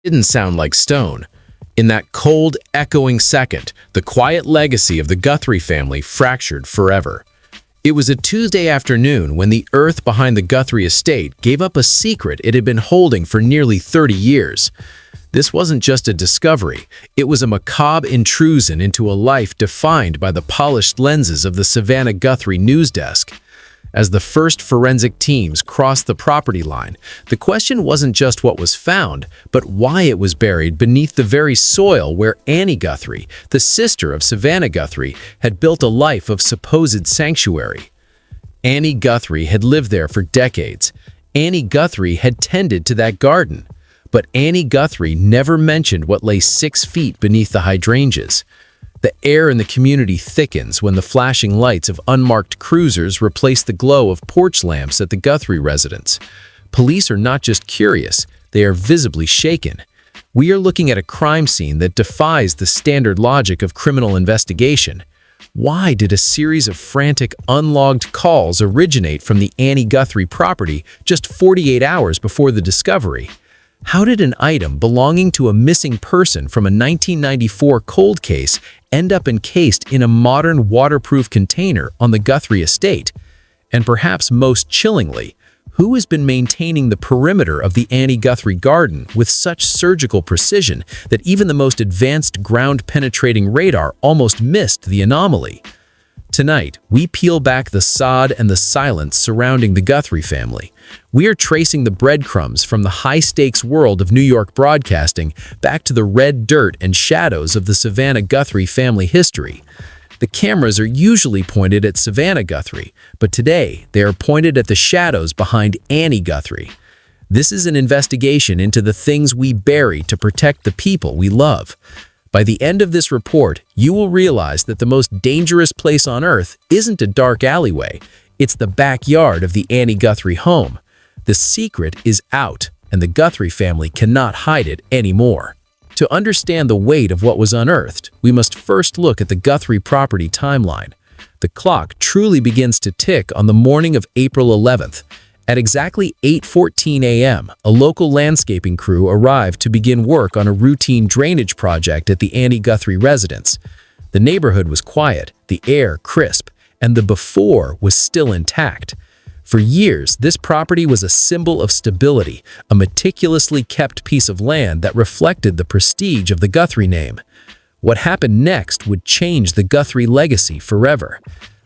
Didn't sound like stone. In that cold, echoing second, the quiet legacy of the Guthrie family fractured forever. It was a Tuesday afternoon when the earth behind the Guthrie estate gave up a secret it had been holding for nearly 30 years. This wasn't just a discovery, it was a macabre intrusion into a life defined by the polished lenses of the Savannah Guthrie news desk. As the first forensic teams crossed the property line, the question wasn't just what was found, but why it was buried beneath the very soil where Annie Guthrie, the sister of Savannah Guthrie, had built a life of supposed sanctuary. Annie Guthrie had lived there for decades. Annie Guthrie had tended to that garden. But Annie Guthrie never mentioned what lay 6 feet beneath the hydrangeas. The air in the community thickens when the flashing lights of unmarked cruisers replace the glow of porch lamps at the Guthrie residence. Police are not just curious, they are visibly shaken. We are looking at a crime scene that defies the standard logic of criminal investigation. Why did a series of frantic, unlogged calls originate from the Annie Guthrie property just 48 hours before the discovery? How did an item belonging to a missing person from a 1994 cold case end up encased in a modern waterproof container on the Guthrie estate? And perhaps most chillingly, who has been maintaining the perimeter of the Annie Guthrie garden with such surgical precision that even the most advanced ground-penetrating radar almost missed the anomaly? Tonight, we peel back the sod and the silence surrounding the Guthrie family. We are tracing the breadcrumbs from the high-stakes world of New York broadcasting back to the red dirt and shadows of the Savannah Guthrie family history. The cameras are usually pointed at Savannah Guthrie, but today they are pointed at the shadows behind Annie Guthrie. This is an investigation into the things we bury to protect the people we love. By the end of this report, you will realize that the most dangerous place on earth isn't a dark alleyway. It's the backyard of the Annie Guthrie home. The secret is out, and the Guthrie family cannot hide it anymore. To understand the weight of what was unearthed, we must first look at the Guthrie property timeline. The clock truly begins to tick on the morning of April 11th. At exactly 8:14 a.m., a local landscaping crew arrived to begin work on a routine drainage project at the Annie Guthrie residence. The neighborhood was quiet, the air crisp, and the before was still intact. For years, this property was a symbol of stability, a meticulously kept piece of land that reflected the prestige of the Guthrie name. What happened next would change the Guthrie legacy forever.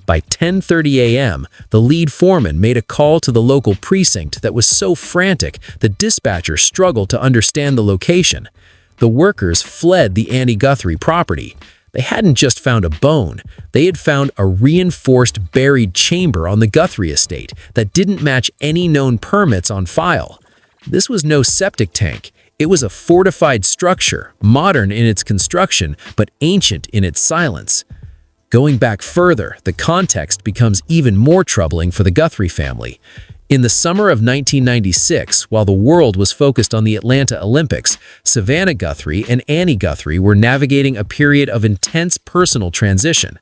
By 10:30 a.m., the lead foreman made a call to the local precinct that was so frantic the dispatcher struggled to understand the location. The workers fled the Annie Guthrie property. They hadn't just found a bone, they had found a reinforced buried chamber on the Guthrie estate that didn't match any known permits on file. This was no septic tank. It was a fortified structure, modern in its construction, but ancient in its silence. Going back further, the context becomes even more troubling for the Guthrie family. In the summer of 1996, while the world was focused on the Atlanta Olympics, Savannah Guthrie and Annie Guthrie were navigating a period of intense personal transition.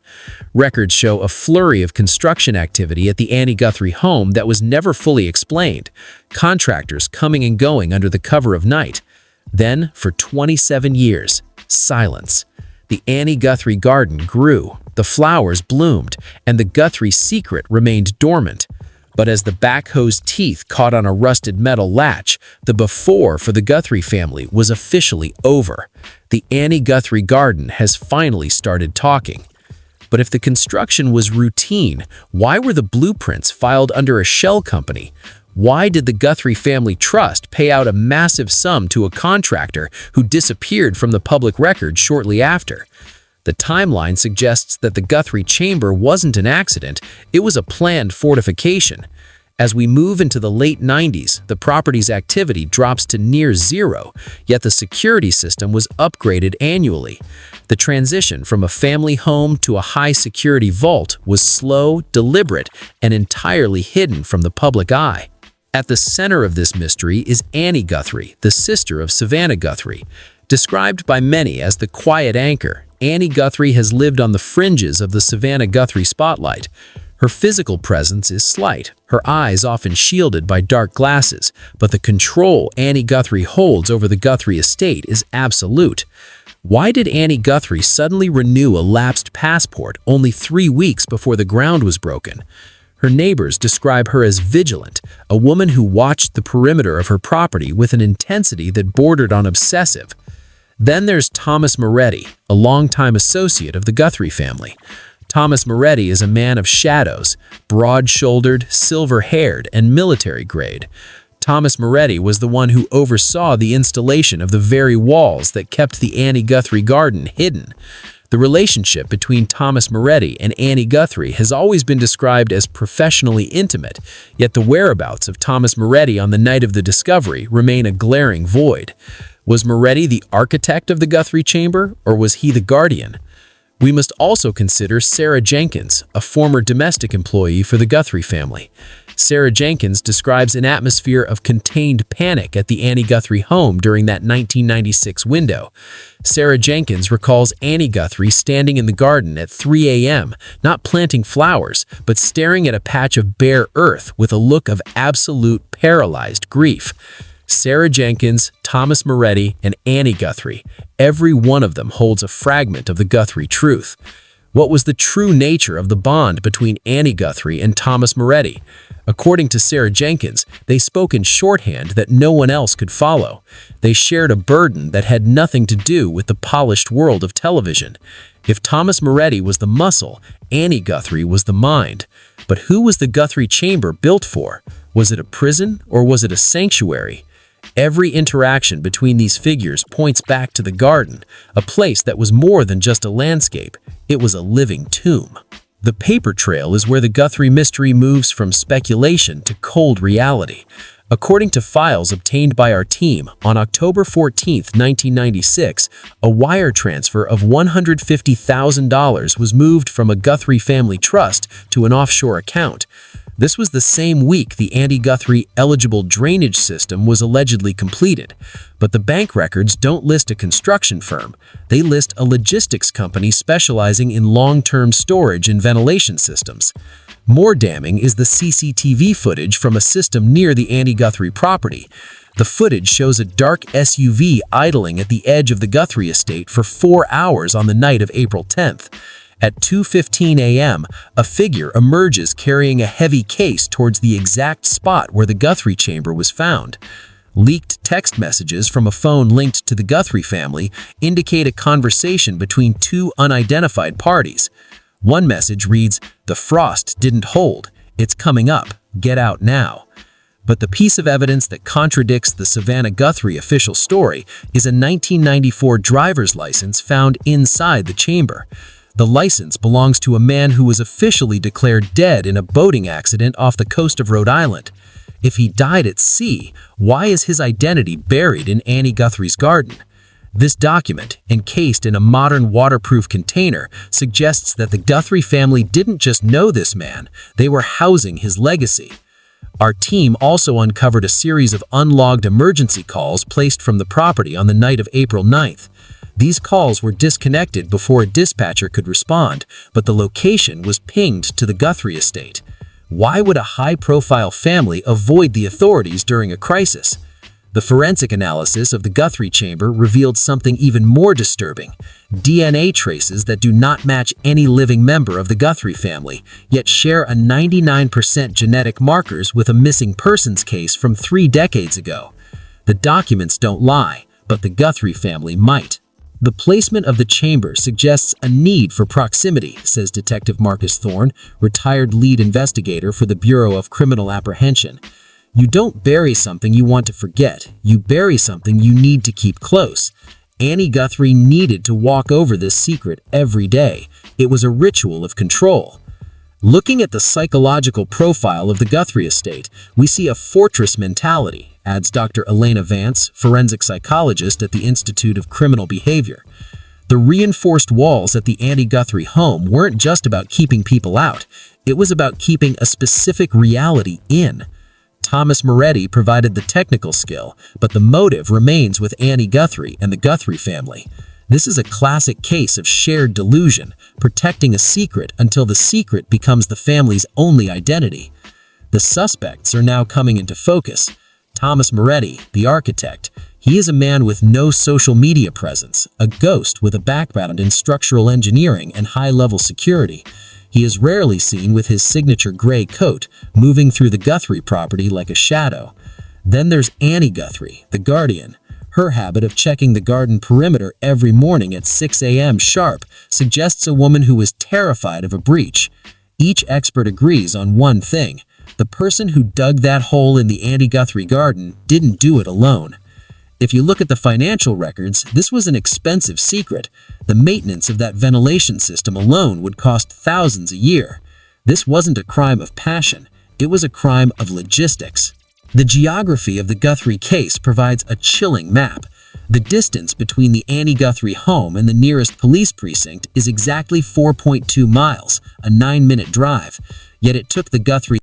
Records show a flurry of construction activity at the Annie Guthrie home that was never fully explained, contractors coming and going under the cover of night. Then, for 27 years, silence. The Annie Guthrie garden grew, the flowers bloomed, and the Guthrie secret remained dormant. But as the backhoe's teeth caught on a rusted metal latch, the before for the Guthrie family was officially over. The Annie Guthrie garden has finally started talking. But if the construction was routine, why were the blueprints filed under a shell company? Why did the Guthrie Family Trust pay out a massive sum to a contractor who disappeared from the public record shortly after? The timeline suggests that the Guthrie chamber wasn't an accident, it was a planned fortification. As we move into the late 90s, the property's activity drops to near zero, yet the security system was upgraded annually. The transition from a family home to a high-security vault was slow, deliberate, and entirely hidden from the public eye. At the center of this mystery is Annie Guthrie, the sister of Savannah Guthrie. Described by many as the quiet anchor, Annie Guthrie has lived on the fringes of the Savannah Guthrie spotlight. Her physical presence is slight, her eyes often shielded by dark glasses, but the control Annie Guthrie holds over the Guthrie estate is absolute. Why did Annie Guthrie suddenly renew a lapsed passport only 3 weeks before the ground was broken? Her neighbors describe her as vigilant, a woman who watched the perimeter of her property with an intensity that bordered on obsessive. Then there's Thomas Moretti, a longtime associate of the Guthrie family. Thomas Moretti is a man of shadows, broad-shouldered, silver-haired, and military-grade. Thomas Moretti was the one who oversaw the installation of the very walls that kept the Annie Guthrie garden hidden. The relationship between Thomas Moretti and Annie Guthrie has always been described as professionally intimate, yet the whereabouts of Thomas Moretti on the night of the discovery remain a glaring void. Was Moretti the architect of the Guthrie chamber, or was he the guardian? We must also consider Sarah Jenkins, a former domestic employee for the Guthrie family. Sarah Jenkins describes an atmosphere of contained panic at the Annie Guthrie home during that 1996 window. Sarah Jenkins recalls Annie Guthrie standing in the garden at 3 a.m., not planting flowers, but staring at a patch of bare earth with a look of absolute paralyzed grief. Sarah Jenkins, Thomas Moretti, and Annie Guthrie, every one of them holds a fragment of the Guthrie truth. What was the true nature of the bond between Annie Guthrie and Thomas Moretti? According to Sarah Jenkins, they spoke in shorthand that no one else could follow. They shared a burden that had nothing to do with the polished world of television. If Thomas Moretti was the muscle, Annie Guthrie was the mind. But who was the Guthrie chamber built for? Was it a prison or was it a sanctuary? Every interaction between these figures points back to the garden, a place that was more than just a landscape. It was a living tomb. The paper trail is where the Guthrie mystery moves from speculation to cold reality. According to files obtained by our team, on October 14, 1996, a wire transfer of $150,000 was moved from a Guthrie family trust to an offshore account. This was the same week the Annie Guthrie eligible drainage system was allegedly completed. But the bank records don't list a construction firm. They list a logistics company specializing in long-term storage and ventilation systems. More damning is the CCTV footage from a system near the Annie Guthrie property. The footage shows a dark SUV idling at the edge of the Guthrie estate for 4 hours on the night of April 10th. At 2:15 a.m., a figure emerges carrying a heavy case towards the exact spot where the Guthrie chamber was found. Leaked text messages from a phone linked to the Guthrie family indicate a conversation between two unidentified parties. One message reads, "The frost didn't hold. It's coming up. Get out now." But the piece of evidence that contradicts the Savannah Guthrie official story is a 1994 driver's license found inside the chamber. The license belongs to a man who was officially declared dead in a boating accident off the coast of Rhode Island. If he died at sea, why is his identity buried in Annie Guthrie's garden? This document, encased in a modern waterproof container, suggests that the Guthrie family didn't just know this man, they were housing his legacy. Our team also uncovered a series of unlogged emergency calls placed from the property on the night of April 9th. These calls were disconnected before a dispatcher could respond, but the location was pinged to the Guthrie estate. Why would a high-profile family avoid the authorities during a crisis? The forensic analysis of the Guthrie chamber revealed something even more disturbing: DNA traces that do not match any living member of the Guthrie family, yet share a 99% genetic markers with a missing persons case from 3 decades ago. The documents don't lie, but the Guthrie family might. The placement of the chamber suggests a need for proximity, says Detective Marcus Thorne, retired lead investigator for the Bureau of Criminal Apprehension. You don't bury something you want to forget. You bury something you need to keep close. Annie Guthrie needed to walk over this secret every day. It was a ritual of control. Looking at the psychological profile of the Guthrie estate, we see a fortress mentality, adds Dr. Elena Vance, forensic psychologist at the Institute of Criminal Behavior. The reinforced walls at the Annie Guthrie home weren't just about keeping people out. It was about keeping a specific reality in. Thomas Moretti provided the technical skill, but the motive remains with Annie Guthrie and the Guthrie family. This is a classic case of shared delusion, protecting a secret until the secret becomes the family's only identity. The suspects are now coming into focus. Thomas Moretti, the architect. He is a man with no social media presence, a ghost with a background in structural engineering and high-level security. He is rarely seen with his signature gray coat, moving through the Guthrie property like a shadow. Then there's Annie Guthrie, the guardian. Her habit of checking the garden perimeter every morning at 6 a.m. sharp suggests a woman who was terrified of a breach. Each expert agrees on one thing. The person who dug that hole in the Annie Guthrie garden didn't do it alone. If you look at the financial records, this was an expensive secret. The maintenance of that ventilation system alone would cost thousands a year. This wasn't a crime of passion. It was a crime of logistics. The geography of the Guthrie case provides a chilling map. The distance between the Annie Guthrie home and the nearest police precinct is exactly 4.2 miles, a 9-minute drive. Yet it took the Guthrie